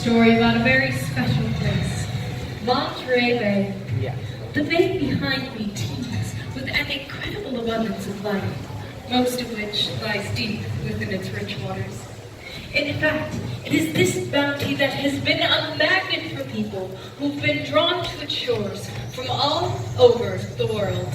story about a very special place, Monterey Bay. The bay behind me teems with an incredible abundance of life, most of which lies deep within its rich waters. In fact, it is this bounty that has been a magnet for people who've been drawn to its shores from all over the world.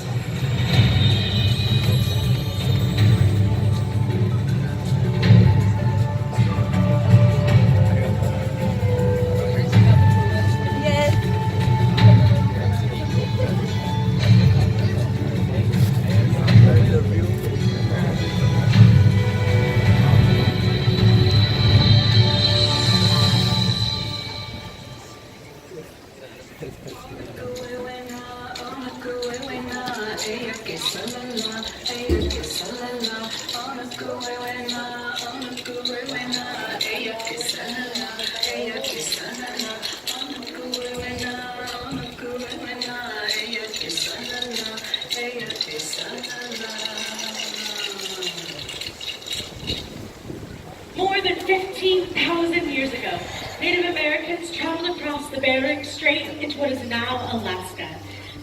More than 15,000 years ago, Native Americans traveled across the Bering Strait into what is now Alaska.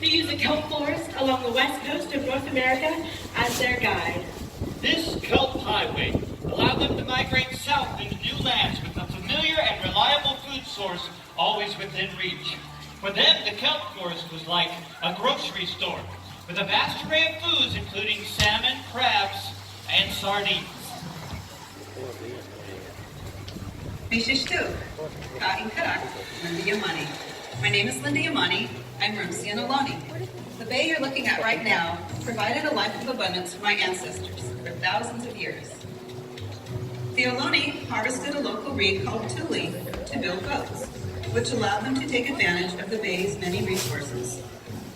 They used a kelp forest along the west coast of North America as their guide. This kelp highway allowed them to migrate south into new lands with a familiar and reliable food source always within reach. For them, the kelp forest was like a grocery store with a vast array of foods including salmon, crabs, and sardines. Bishishtu, Ka'ing Karak, Linda Yamani. My name is Linda Yamani. I'm from Sienaloni. The bay you're looking at right now provided a life of abundance for my ancestors for thousands of years. The Ohlone harvested a local reed called tule to build boats, which allowed them to take advantage of the bay's many resources.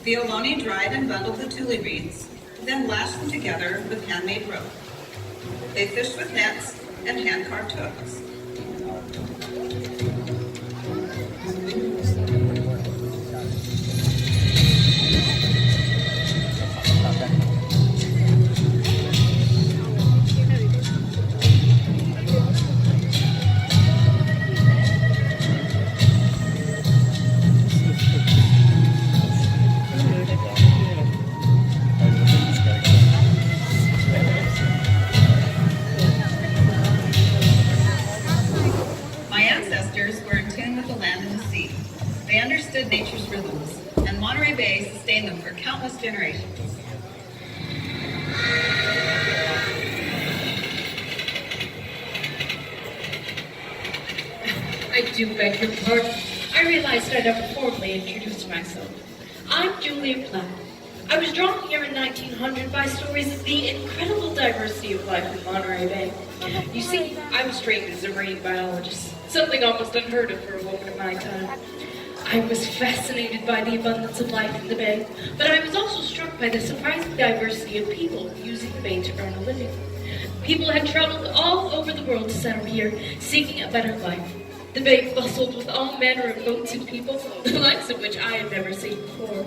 The Ohlone dried and bundled the tule reeds, then lashed them together with handmade rope. They fished with nets and hand-carved hooks. They understood nature's rhythms, and Monterey Bay sustained them for countless generations. I do beg your pardon. I realized I never formally introduced myself. I'm Julia Platt. I was drawn here in 1900 by stories of the incredible diversity of life in Monterey Bay. You see, I was trained as a marine biologist, something almost unheard of for a woman of my time. I was fascinated by the abundance of life in the bay, but I was also struck by the surprising diversity of people using the bay to earn a living. People had traveled all over the world to settle here, seeking a better life. The bay bustled with all manner of boats and people, the likes of which I had never seen before.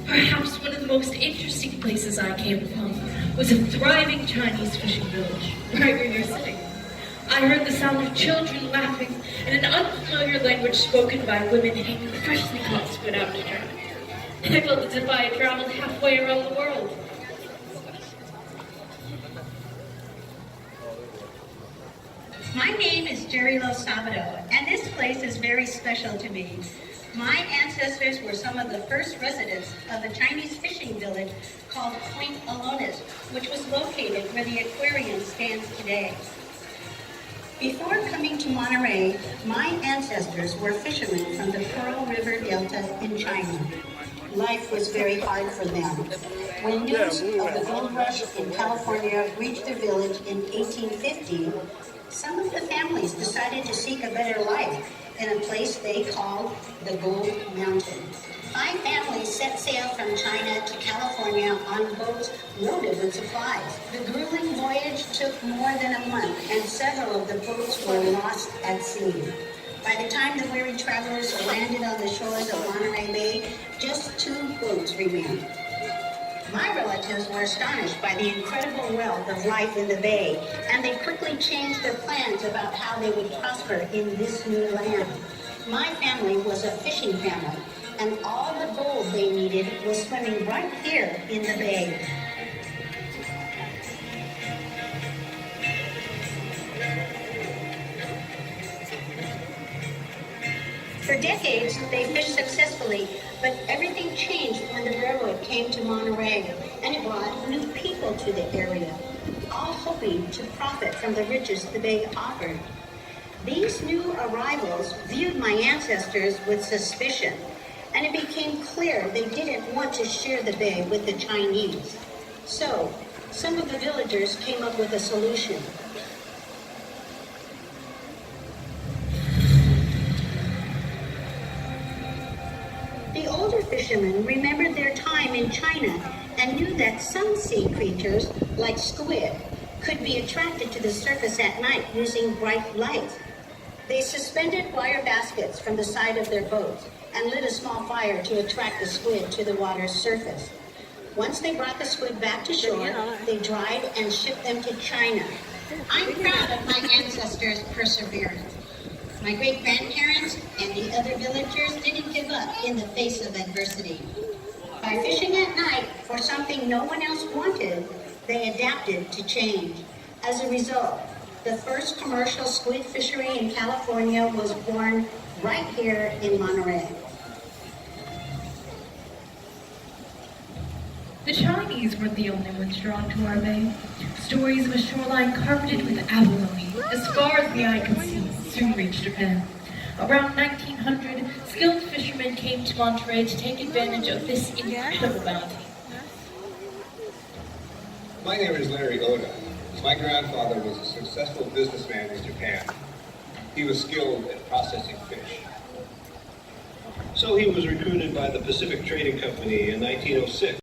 Perhaps one of the most interesting places I came upon was a thriving Chinese fishing village, right where you're sitting. I heard the sound of children laughing and an unfamiliar language spoken by women hanging freshly caught squid out to dry. I felt as if I had traveled halfway around the world. My name is Jerry Lo Sabado, and this place is very special to me. My ancestors were some of the first residents of a Chinese fishing village called Point Alonis, which was located where the Aquarium stands today. Before coming to Monterey, my ancestors were fishermen from the Pearl River Delta in China. Life was very hard for them. When news of the gold rush in California reached the village in 1850, some of the families decided to seek a better life in a place they called the Gold Mountain. 5 families set sail from China to California on boats loaded with supplies. The grueling voyage took more than a month, and several of the boats were lost at sea. By the time the weary travelers landed on the shores of Monterey Bay, just 2 boats remained. My relatives were astonished by the incredible wealth of life in the bay, and they quickly changed their plans about how they would prosper in this new land. My family was a fishing family, and all the gold they needed was swimming right here in the bay. For decades, they fished successfully, but everything changed when the railroad came to Monterey, and it brought new people to the area, all hoping to profit from the riches the bay offered. These new arrivals viewed my ancestors with suspicion, and it became clear they didn't want to share the bay with the Chinese. So, some of the villagers came up with a solution. The older fishermen remembered their time in China and knew that some sea creatures, like squid, could be attracted to the surface at night using bright light. They suspended wire baskets from the side of their boats and lit a small fire to attract the squid to the water's surface. Once they brought the squid back to shore, they dried and shipped them to China. I'm proud of my ancestors' perseverance. My great-grandparents and the other villagers didn't give up in the face of adversity. By fishing at night for something no one else wanted, they adapted to change. As a result, the first commercial squid fishery in California was born right here in Monterey. The Chinese weren't the only ones drawn to our bay. Stories of a shoreline carpeted with abalone, as far as the eye could see, soon reached Japan. Around 1900, skilled fishermen came to Monterey to take advantage of this incredible bounty. My name is Larry Oda. My grandfather was a successful businessman in Japan. He was skilled at processing fish. So he was recruited by the Pacific Trading Company in 1906.